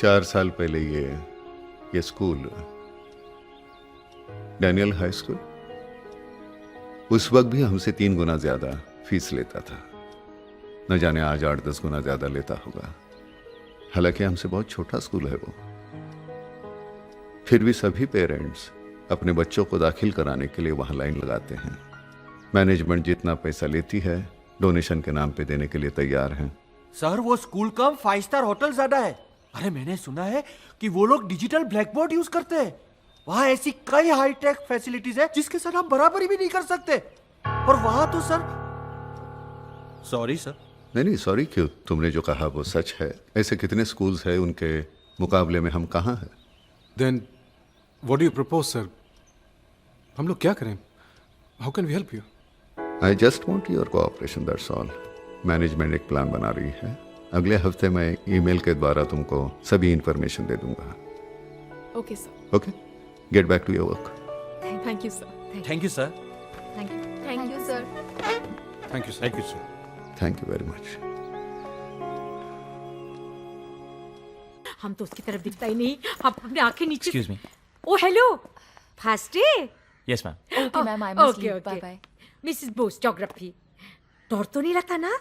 4 साल पहले ये स्कूल, डैनियल हाई स्कूल, उस वक्त भी हमसे 3 गुना ज्यादा फीस लेता था। न जाने आज 8-10 गुना ज्यादा लेता होगा। हालांकि हमसे बहुत छोटा स्कूल है वो। फिर भी सभी पेरेंट्स अपने बच्चों को दाखिल कराने के लिए वहां लाइन लगाते हैं। मैनेजमेंट जितना पैसा लेती है डोनेशन के नाम पे देने के लिए तैयार हैं। सर वो स्कूल कम 5 स्टार होटल ज्यादा है। अरे मैंने सुना है कि वो लोग डिजिटल ब्लैक बोर्ड यूज करते हैं। वहाँ ऐसी कई हाईटेक फैसिलिटीज है जिसके साथ हम बराबरी भी नहीं कर सकते। और वहाँ तो सर, सॉरी सर। नहीं सॉरी क्यों, तुमने जो कहा वो सच है। ऐसे कितने स्कूल्स हैं, उनके मुकाबले में हम कहाँ हैं। Then what do you propose, sir? हम लोग क्या करें? How can we help you? I just want your cooperation, that's all. Management एक प्लान बना रही है। अगले हफ्ते मैं ईमेल के द्वारा तुमको सभी इंफॉर्मेशन दे दूंगा। Okay, sir. Okay, get back to your work. Thank you, sir. Thank you sir. Thank you. Thank you, sir. Thank you, sir. Thank you sir. Thank you very much. हम तो उसकी तरफ दिखता ही नहीं। आप अपने आंखें नीचे। Excuse me. Oh hello, first day. Yes, ma'am. Okay, ma'am. I must okay leave. Okay. Bye-bye. Mrs Bose, geography. डर तो नहीं लगता ना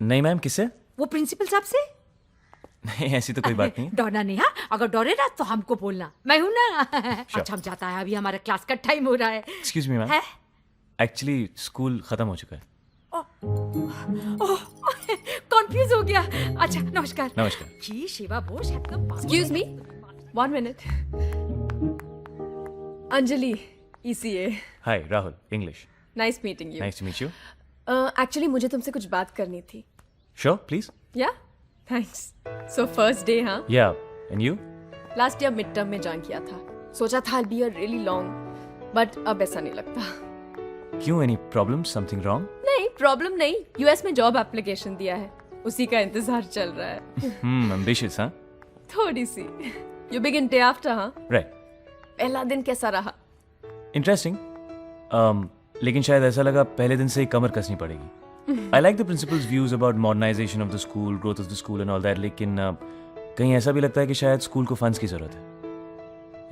नहीं मैम, किससे? वो प्रिंसिपल साहब से? नहीं, ऐसी तो कोई बात नहीं। डरना नहीं। हाँ, अगर डरे ना तो हमको बोलना, मैं हूं ना। अच्छा हम जाता है, अभी हमारा क्लास का टाइम हो रहा है। Excuse me, ma'am. है? एक्चुअली स्कूल खत्म हो चुका है। कंफ्यूज हो गया। अच्छा नमस्कार। नमस्कार। जी शिवा बोस एकदम। Excuse me. 1 minute. Anjali, ECA. Hi Rahul, English. Nice meeting you. Nice to meet you. Actually, मुझे तुमसे कुछ बात करनी थी. Sure, please. Yeah? Thanks. So first day, हाँ? Yeah, and you? Last year midterm में ज्वाइन किया था. सोचा था I'll be a really long, but अब ऐसा नहीं लगता. क्यों, एनी प्रॉब्लम, समथिंग रॉन्ग? नहीं, प्रॉब्लम नहीं. US में जॉब एप्लीकेशन दिया है. उसी का इंतजार चल रहा है. एम्बिशियस, हाँ? थोड़ी सी. You begin day after, हाँ? राइट। पहला दिन कैसा रहा? इंटरेस्टिंग। लेकिन शायद ऐसा लगा पहले दिन से ही कमर कसनी पड़ेगी। I like the principal's views about modernisation of the school, growth of the school and all that, लेकिन कहीं ऐसा भी लगता है कि शायद स्कूल को फंड्स की जरूरत है।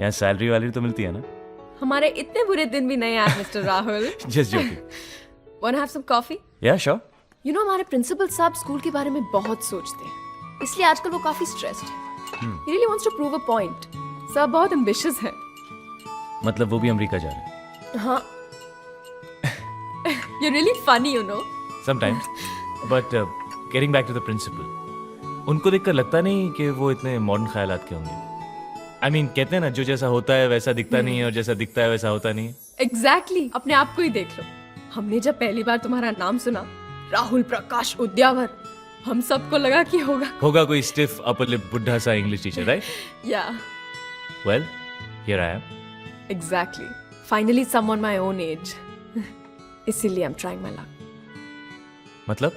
यहाँ सैलरी वाली तो मिलती है ना। हमारे इतने बुरे दिन भी नहीं आए mister Rahul. Just joking. Wanna have some coffee? या श्योर। You know, हमारे प्रिंसिपल साहब स्कूल के बारे में बहुत सोचते हैं, इसलिए आजकल वो काफी स्ट्रेस्ड है. He really wants to prove a point. सब बहुत ambitious हैं. मतलब वो भी अमेरिका जा रहे हैं? हाँ. You're really funny, you know. Sometimes. But getting back to the principal, उनको देखकर लगता नहीं कि वो इतने मॉडर्न ख्यालात के होंगे। I mean, कहते हैं ना, जो जैसा होता है वैसा दिखता नहीं है और जैसा दिखता है वैसा होता नहीं है। Exactly. अपने आप को ही देख लो. हमने जब पहली बार तुम्हारा नाम सुना, राहुल प्रकाश उद्यावर, हम सबको लगा कि होगा कोई स्टिफ अपर लिप बुढ़ा सा English teacher, right? Yeah. Well, here I am. Exactly. Finally someone my own age. इसीलिए I'm trying my luck. मतलब?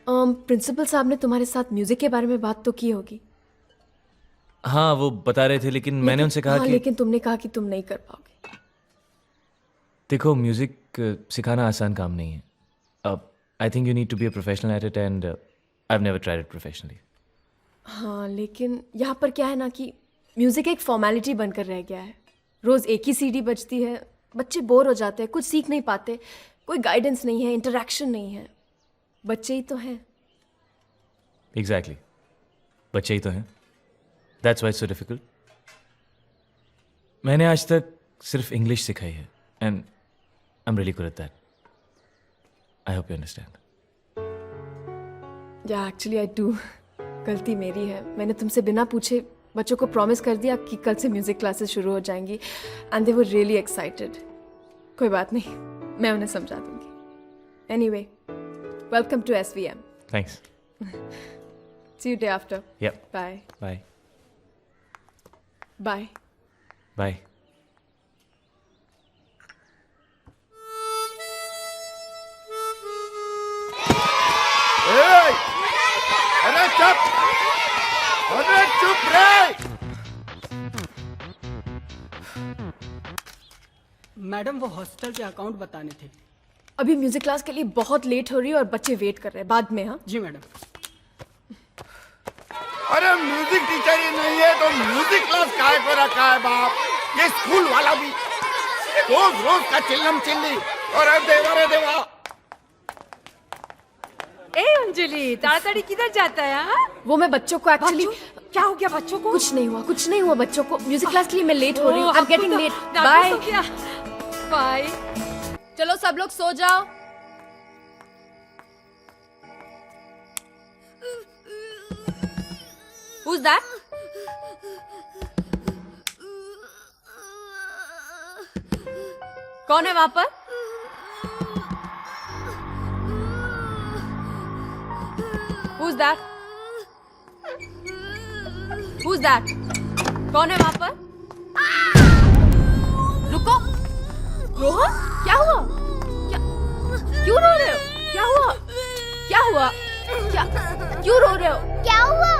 प्रिंसिपल साहब ने तुम्हारे साथ म्यूजिक के बारे में बात तो की होगी. हाँ, वो बता रहे थे, लेकिन मैंने उनसे कहा कि लेकिन तुमने कहा कि तुम नहीं कर पाओगे. देखो, म्यूजिक सिखाना आसान काम नहीं है. I think you need to be a professional at it and I have never tried it professionally. हाँ, लेकिन यहाँ पर क्या है ना कि म्यूजिक एक फॉर्मेलिटी बनकर रह गया है. रोज एक ही सीडी बजती है, बच्चे बोर हो जाते हैं, कुछ सीख नहीं पाते, कोई गाइडेंस नहीं है, इंटरेक्शन नहीं है. बच्चे ही तो हैं. एग्जैक्टली, बच्चे ही तो हैं. That's why it's so difficult. मैंने आज तक सिर्फ इंग्लिश सिखाई है and I am really good at that. I hope you understand. या एक्चुअली आई डू. गलती मेरी है. मैंने तुमसे बिना पूछे बच्चों को प्रॉमिस कर दिया कि कल से म्यूजिक क्लासेस शुरू हो जाएंगी and they were really excited. कोई बात नहीं, मैं उन्हें समझा दूंगी. Anyway, welcome to SVM. Thanks. See you day after. Yep. Bye. Bye. Bye. Bye. अरे चुप! अरे चुप रे! मैडम वो हॉस्टल के अकाउंट बताने थे. अभी म्यूजिक क्लास के लिए बहुत लेट हो रही है और बच्चे वेट कर रहे हैं. बाद में. हाँ जी मैडम. अरे म्यूजिक टीचर ही नहीं है तो म्यूजिक क्लास काहे को रखा है बाप? ये स्कूल वाला भी रोज रोज का चिल्लम चिल्ली। अरे देवा रे देवा। ए अंजलि ताड़ाताड़ी किधर जाता है? हाँ? वो मैं बच्चों को एक्चुअली क्या हो गया बच्चों को? कुछ नहीं हुआ बच्चों को। म्यूजिक क्लास के लिए मैं लेट हो रही हूँ। I am getting late. Bye bye. चलो सब लोग सो जाओ। Who's that? कौन है वहां पर? Who's that? Who's that? कौन है वहां पर? रुको। रोहन, क्या हुआ? क्यों रो रहे हो? क्या हुआ? क्यों रो रहे हो? क्या हुआ?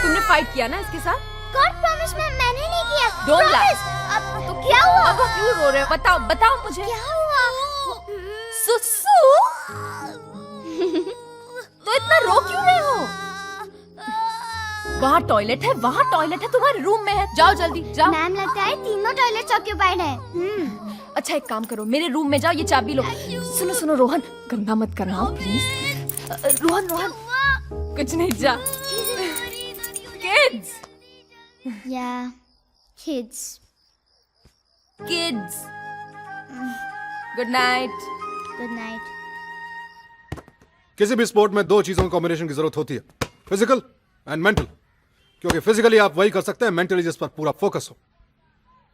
तुमने फाइट किया ना इसके साथ? गॉड प्रॉमिस मैंने नहीं किया। Don't lie. अब तो क्या हुआ? अब क्यों रो रहे हो? बताओ मुझे। क्या हुआ? सुसु? तो इतना रो क्यों रहे हो? वहाँ टॉयलेट है तुम्हारे रूम में है। जाओ जल्दी जाओ। मैम लगता है तीनों टॉयलेट्स ऑक्यूपाइड है। अच्छा एक काम करो, मेरे रूम में जाओ, ये चाबी लो। सुनो रोहन, गंदा मत करना प्लीज। रोहन कुछ नहीं, जा। Kids Yeah, kids. Good night. Good night. किसी भी स्पोर्ट में दो चीजों की कॉम्बिनेशन की जरूरत होती है, फिजिकल एंड मेंटल। क्योंकि फिजिकली आप वही कर सकते हैं, मेंटली जिस पर पूरा फोकस हो।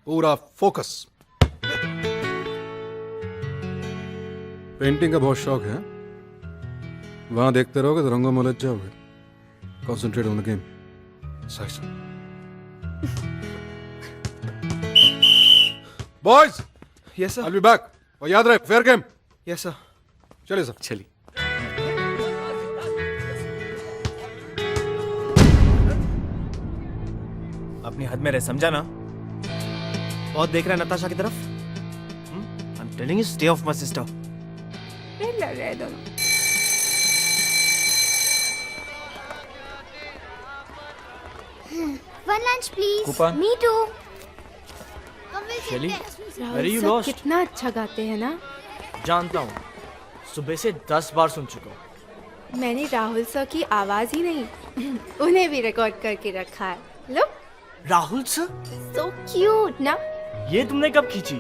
पूरा फोकस। पेंटिंग का बहुत शौक है? वहां देखते रहोगे तो रंगों में उलझ जाओगे। Concentrate on the game. सही। Boys, yes sir. I will be back. और याद रहे, फेयर गेम। Yes sir. चलिए सर। चलिए। अपनी हद में रह, समझा ना? बहुत देख रहा है नताशा की तरफ। I am telling you, stay of my sister. One lunch, please. Coupon? Me too. चली। Where are you lost? कितना अच्छा गाते हैं ना। जानता हूँ, सुबह से 10 बार सुन चुका हूँ। मैंने राहुल सर की आवाज ही नहीं उन्हें भी रिकॉर्ड करके रखा है। लो। राहुल सर? सो क्यूट ना। ये तुमने कब खींची?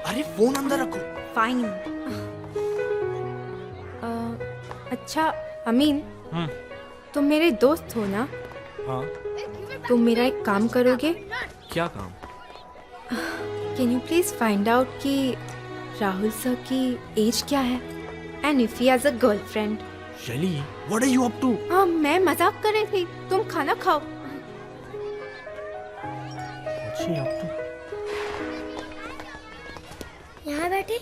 अरे फोन अंदर रखो। फाइन। अच्छा अमीन, तुम मेरे दोस्त हो ना? हाँ। तुम मेरा एक काम करोगे? क्या काम? Can you please find out कि राहुल सर की एज क्या है and if he has a girlfriend. Shaily, what are you up to? हाँ, मैं मजाक कर रही थी। तुम खाना खाओ। यहाँ बैठे?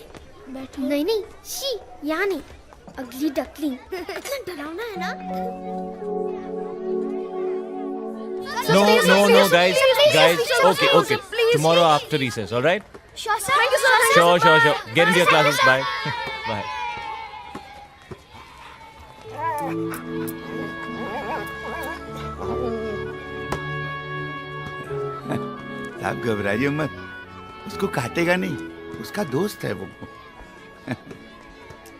बैठो। नहीं, शी, यहाँ नहीं। अगली डकली। इतना डरावना है ना? No, guys. Okay. Tomorrow after recess, all right? Sure, sir. Thank you, sir. Sure. Get into your classes. Bye. Bye. आप घबराइए मत, उसको काटेगा नहीं, उसका दोस्त है वो।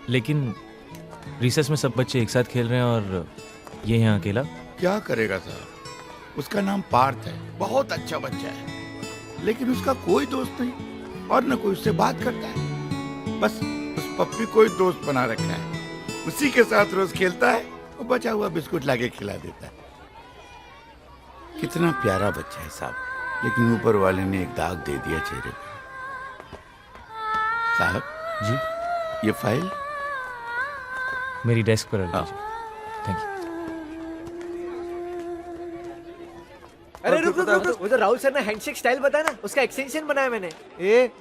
लेकिन रिसेस में सब बच्चे एक साथ खेल रहे हैं और ये यहाँ अकेला। क्या करेगा साहब, उसका नाम पार्थ है, बहुत अच्छा बच्चा है, लेकिन उसका कोई दोस्त नहीं और न कोई उससे बात करता है। बस उस पप्पी को ही दोस्त बना रखा है, उसी के साथ रोज खेलता है और बचा हुआ बिस्कुट लाके खिला देता है। कितना प्यारा बच्चा है साहब, लेकिन ऊपर वाले ने एक दाग दे दिया चेहरे पे। साहब जी, ये फाइल मेरी डेस्क पर रख दीजिए। Thank you. अरे रुक, वो तो राहुल सर ने हैंडशेक स्टाइल बताया ना, उसका एक्सटेंशन बनाया मैंने।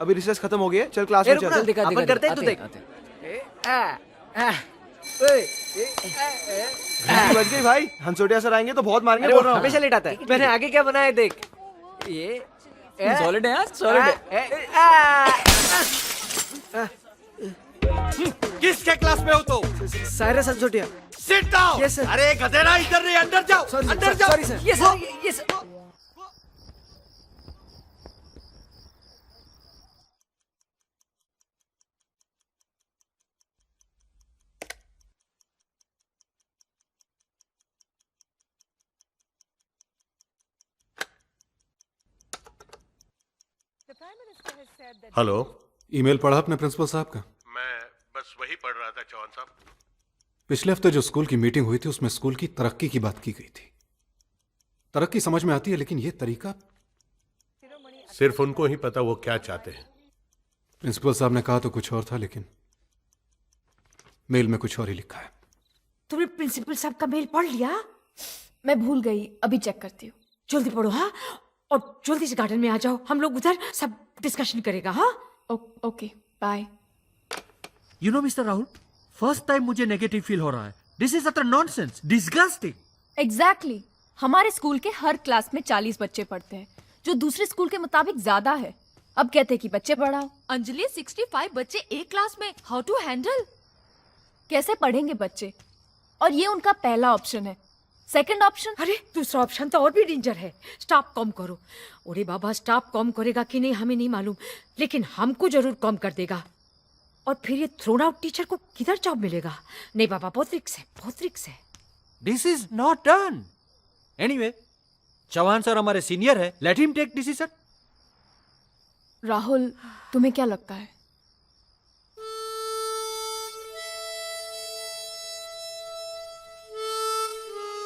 अभी रिसर्च खत्म हो गया, चल क्लास में चल। अपन करते हैं, तू देख। बच गई भाई, हंसोटिया सर आएंगे तो बहुत मारेंगे। बोल रहा हूं, हमेशा लेट आता है। मैंने आगे क्या बनाया देख। ये सॉलिड है यार, सॉलिड है। किसके क्लास में हो तो? Cyrus Hansotia. Sit down. Yes, sir. अरे गधेड़ा, इधर नहीं, अंदर जाओ, अंदर जाओ। Sorry sir. ये सर। हेलो। ईमेल पढ़ा आपने प्रिंसिपल साहब का? मैं बस वही पढ़ रहा था चौहान साहब। पिछले हफ्ते जो स्कूल की मीटिंग हुई थी उसमें स्कूल की तरक्की की बात की गई थी। तरक्की समझ में आती है, लेकिन ये तरीका। सिर्फ उनको ही पता वो क्या चाहते हैं। प्रिंसिपल साहब ने कहा तो कुछ और था, लेकिन मेल में कुछ और ही लिखा है। तुमने प्रिंसिपल साहब का मेल पढ़ लिया? मैं भूल गई, अभी चेक करती हूँ। जल्दी पढ़ो हाँ, और जल्दी से गार्डन में आ जाओ, हम लोग उधर सब डिस्कशन करेगा। हाँ okay bye. You know Mr Rahul, first time मुझे नेगेटिव फील हो रहा है। This is utter nonsense, disgusting. Exactly हमारे स्कूल के हर क्लास में 40 बच्चे पढ़ते हैं, जो दूसरे स्कूल के मुताबिक ज्यादा है। अब कहते कि बच्चे पढ़ाओ। अंजलि 65 बच्चे एक क्लास में, हाउ टू हैंडल? कैसे पढ़ेंगे बच्चे? और ये उनका पहला ऑप्शन है। Second option? अरे दूसरा ऑप्शन तो और भी डेंजर है, स्टाफ कम करो। अरे बाबा, स्टाफ कम करेगा कि नहीं हमें नहीं मालूम, लेकिन हमको जरूर कम कर देगा। और फिर ये थ्रोन आउट टीचर को किधर जॉब मिलेगा? नहीं बाबा, बहुत रिक्स है, बहुत रिक्स है। This is not done. Anyway, Chauhan sir हमारे सीनियर है, let him take decision. Rahul, तुम्हें क्या लगता है?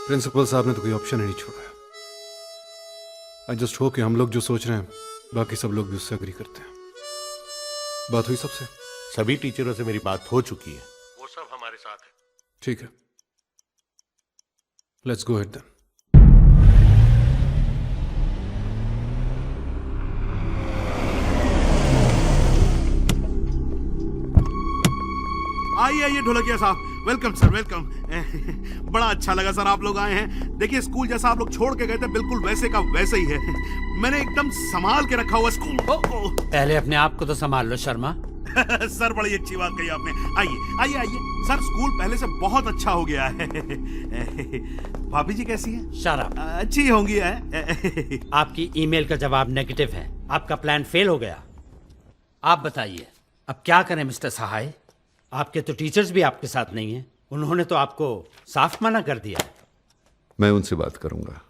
प्रिंसिपल साहब ने तो कोई ऑप्शन ही नहीं छोड़ा है। आई जस्ट होप कि हम लोग जो सोच रहे हैं बाकी सब लोग भी उससे एग्री करते हैं। बात हुई सबसे? सभी टीचरों से मेरी बात हो चुकी है, वो सब हमारे साथ है। ठीक है, लेट्स गो अहेड देन। आइए आइए ढोलकिया साहब, वेलकम सर, वेलकम। बड़ा अच्छा लगा सर आप लोग आए हैं। देखिए, स्कूल जैसा आप लोग छोड़ के गए थे बिल्कुल वैसे का वैसे ही है। मैंने एकदम संभाल के रखा हुआ स्कूल। पहले अपने आप को तो संभाल लो शर्मा। सर बड़ी अच्छी बात कही आपने। आइए आइए आइए सर, स्कूल पहले से बहुत अच्छा हो गया है। भाभी जी कैसी हैं? शराब अच्छी होंगी है। आपकी ईमेल का जवाब नेगेटिव है, आपका प्लान फेल हो गया। आप बताइए अब क्या करें मिस्टर सहाय? आपके तो टीचर्स भी आपके साथ नहीं हैं, उन्होंने तो आपको साफ मना कर दिया है। मैं उनसे बात करूंगा।